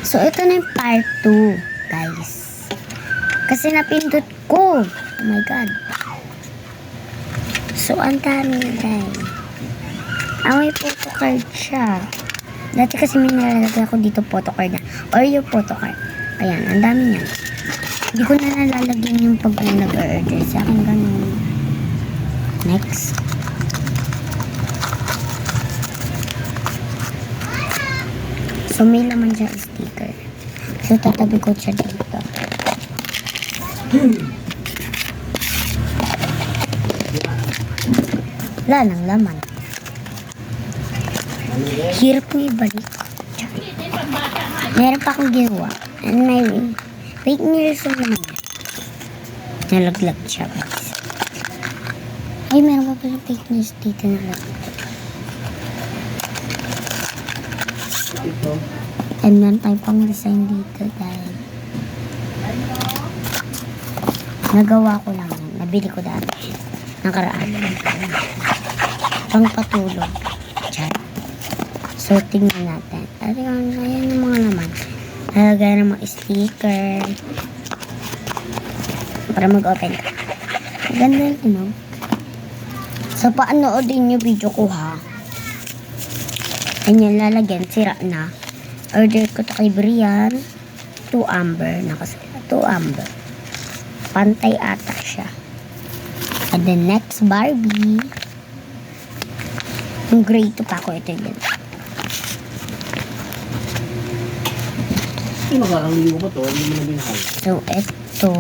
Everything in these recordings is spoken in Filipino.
So, ito na yung part 2, guys. Kasi napindot ko. Oh my God. So, ang dami, guys. May photocard siya. Dati kasi may nalalagay ako dito photocard na. Or yung photocard. Ayan, ang dami niyan. Hindi ko na nalalagyan yung pag nag-order. Sa akin ganun. Next. So, may laman siya sticker. So, tatabi ko siya dito. Wala nang laman. Hirap mo ibalik. Meron pa akong ginawa. And may fake nails yung naman. Nalaglag siya, guys. Ay, meron pa pala fake nails dito na nalaglag. And meron tayo pang design dito dahil nagawa ko lang yan. Nabili ko dati. Nakaraan. Pang patulog. Diyan. So, tingnan natin. Ayan yung mga naman. Nalagay ng mga sticker. Para mag-open ka. Ganda yun, no? So, paanoodin yung video ko, ha? Ayan, lalagyan. Sira na. Order ko to kay Brian. 2 amber. Nakasulat. 2 amber. Pantay ata siya. And the next Barbie. Yung grade 2 pa ako. Ito yun. Hindi makakaliw ko to. Hindi mo na binahal. So, ito.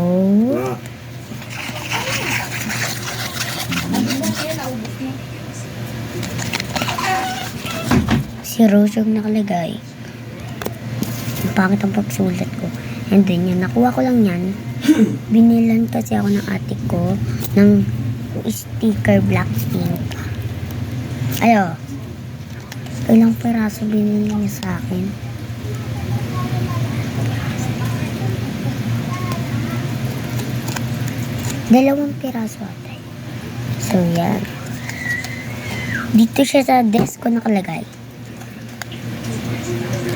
Si Rose yung nakalagay. Ang pangit ang pagsulat ko. And then, yun, nakuha ko lang yan. Binilan kasi ako ng ate ko ng sticker Blackpink. Ayo. Ilang peraso binili niya sa akin. Dalawang piraso ate. So, yan. Dito siya sa desk ko nakalagay.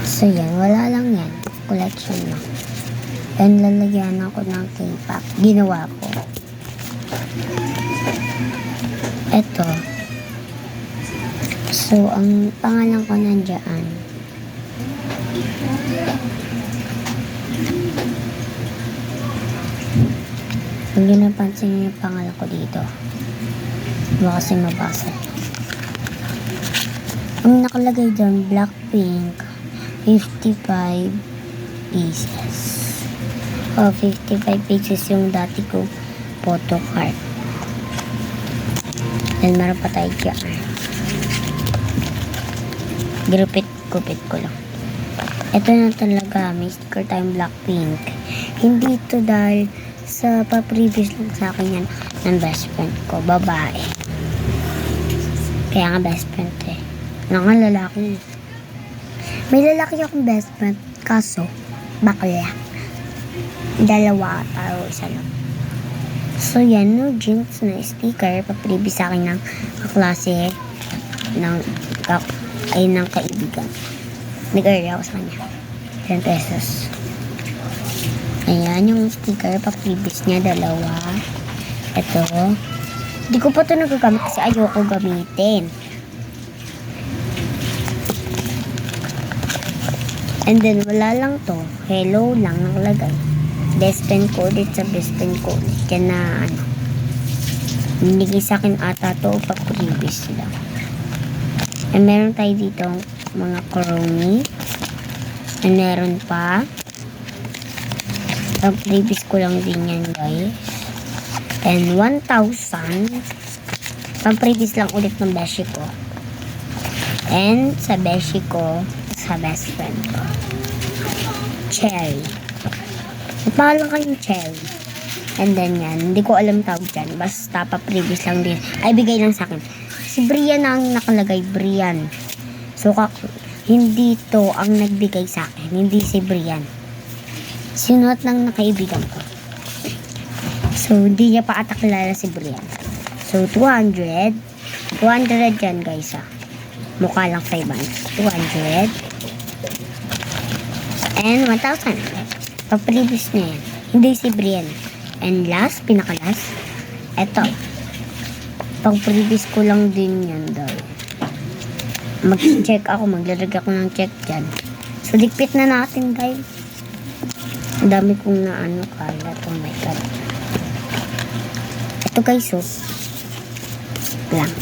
So, yan. Wala lang yan. Collection lang. And lalagyan ako ng K-pop. Ginawa ko. Ito. So, ang pangalan ko nandiyan. Kung hindi napansin niyo yung pangalan ko dito. Baka kasi mabasa. Ang nakalagay doon, Blackpink, 55 pieces. 55 pieces yung dati ko photo card. Then, meron pa tayo dyan. Gupit ko lang. Ito na talaga, may sticker tayong Blackpink. Hindi ito dahil sa pa-previous lang sa akin yan ng best friend ko, babae. Kaya nga best friend eh. Nga lalaki. May lalaki akong best friend, kaso bakla. Dalawa tao, isa lang. So yan, no jinx na sticker, pa-previous sa akin ng kaklase ng kaibigan. Nag-area ako sa kanya. 10 pesos. Ayan, yung sticker, pa-previous niya, dalawa. Ito. Hindi ko pa ito nagagamit kasi ayoko gamitin. And then, wala lang to. Hello lang nakalagay. Best friend ko ulit sa best friend ko ulit. Yan na, binigay sa akin ata to, pa-previous lang. And meron tayo dito mga crony. And meron pa. Ang previous ko lang din yan, guys. And 1,000. Pang previous lang ulit ng beshi ko. And sa beshi ko, sa best friend ko. Cherry. Napahalang kayong cherry. And then yan, hindi ko alam tawag dyan. Basta pa previous lang din. Ay, bigay lang sa akin. Si Brian ang nakalagay, Brian. So, hindi to ang nagbigay sa akin. Hindi si Brian. Sinuot ng nakaibigan ko. So, hindi niya pa ata kilala si Brian. So, 200. 200 yan, guys, ah. Mukha lang 500. 200. And 1,000. Pa-previous na yan. Hindi si Brian. And last, pinakalas. Eto. Pang-previous ko lang din yan daw. Mag-check ako. Maglalagay ako ng check dyan. So, dikpit na natin, guys. Ang dami kong naano kalat. Oh my God. Ito guys, so. Lang.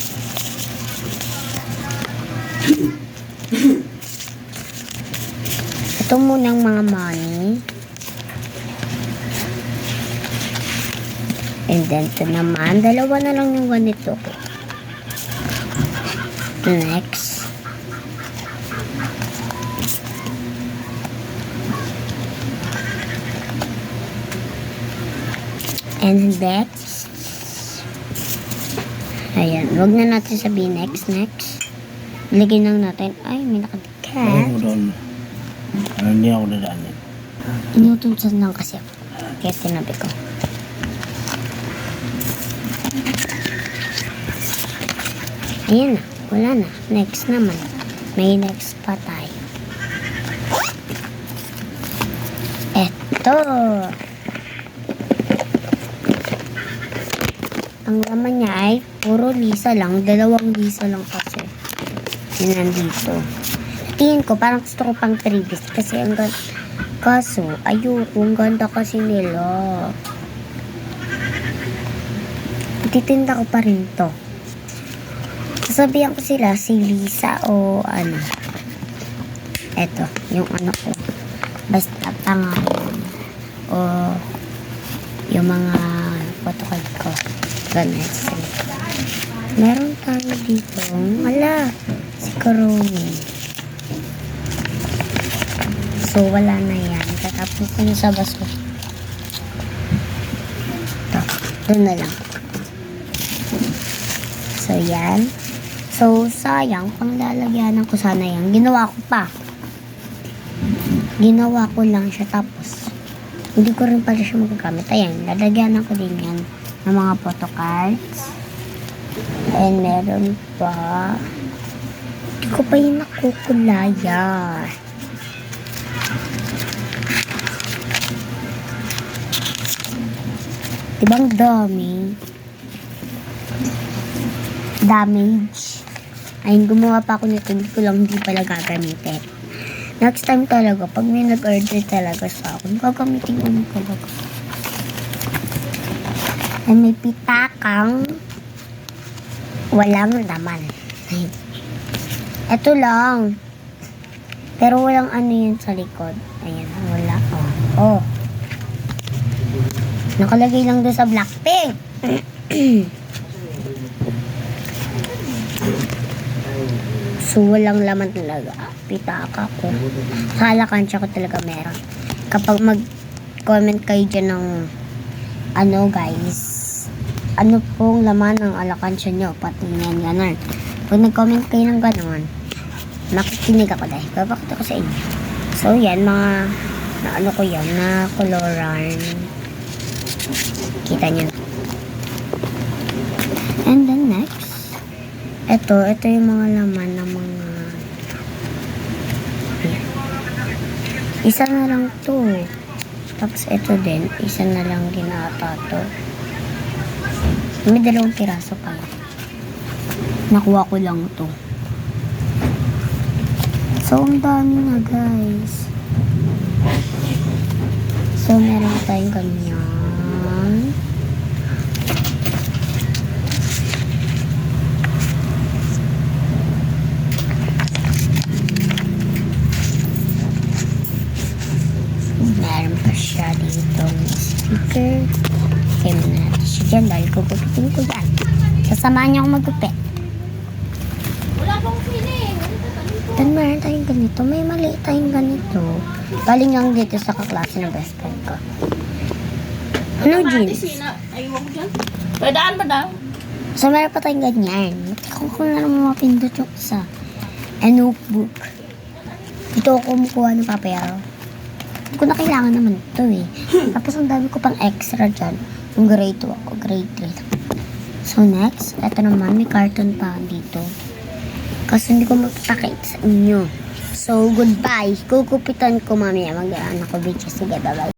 Ito munang mga money. And then, ito naman. Dalawa na lang yung ganito. Next. And next. Ayan. Huwag na natin sabihin next. Lagyan lang natin. Ay, may nakadikat. Ako doon. Hindi ako dadaanin. Inutusan lang kasi ako. Kaya tinabi ko. Ayan na. Wala na. Next naman. May next pa tayo. Eto. Ang laman niya ay puro lisa lang. 2 lisa lang kasi. Yun nandito. Tingin ko parang gusto ko pang previous kasi ang ganda. Kaso, ayoko. Ang ganda kasi nila. Titinda ko pa rin to. Sasabihan ko sila si Lisa o ano. Eto, yung ano ko. Basta pangalan. O yung mga photocard ko. Ganun sila. Meron tayo dito. Wala. Si Karoni. So, wala na yan. Tatapos ko na sa baso. Ito. Doon na lang. So, yan. So, sayang. Panglalagyanan ko sana yan. Ginawa ko pa. Ginawa ko lang siya. Tapos, hindi ko rin pala siya magagamit. Ayan. Lalagyanan ko din yan ng mga photocards. And meron pa. Hindi ko pa yung nakukulaya. Dibang dami. Damage. Ayun, gumawa pa ako nito. Hindi ko lang hindi pala gagamitin. Next time talaga, pag may nag-order talaga sa akin, gagamitin ko na talaga. And may pitakang walang laman. Ayun. Ito lang. Pero walang ano yun sa likod. Ayan, wala. Oh. Nakalagay lang doon sa Blackpink. So, walang laman talaga. Pitaka ko. Sa alakansya ko talaga meron. Kapag mag-comment kayo dyan ng ano guys, ano pong laman ng alakansya nyo, pati yan, gano'n. Pag nag-comment kayo ng gano'n, makikinig ako dahil. Papakita ko sa inyo. So, yan, mga, na ano ko yan, na coloran. Kita nyo. And then next, ito yung mga laman ng mga, ayan. Isa na lang to. Tapos ito din, isa na lang din ata to. May 2 piraso pala. Nakuha ko lang to. So, ang dami na guys. So, meron tayong ganyan. Meron pa siya ditong sticker. Kaya mo na natin siya dyan dahil gugupitin ko yan. Sasamahan niya ako magupit. Wala pang feeling. Then meron tayong ganito. May maliit tayong ganito. Galing lang dito sa kaklase ng best friend ko. Ano jeans? Ayun mo dyan. Padaan ba daw? So meron pa tayong ganyan. Kung na naman mapindot yung isa. A notebook. Dito ako kumukuha ng papel. Hindi ko na kailangan naman ito eh. Tapos ang dami ko pang extra dyan. Yung grade 2 ako, grade 3. So next, ito naman, may carton pa dito. Kasi hindi ko magpapakita sa inyo. So, goodbye. Kukupitan ko mamaya. Mag-ano ko video. Sige, bye-bye.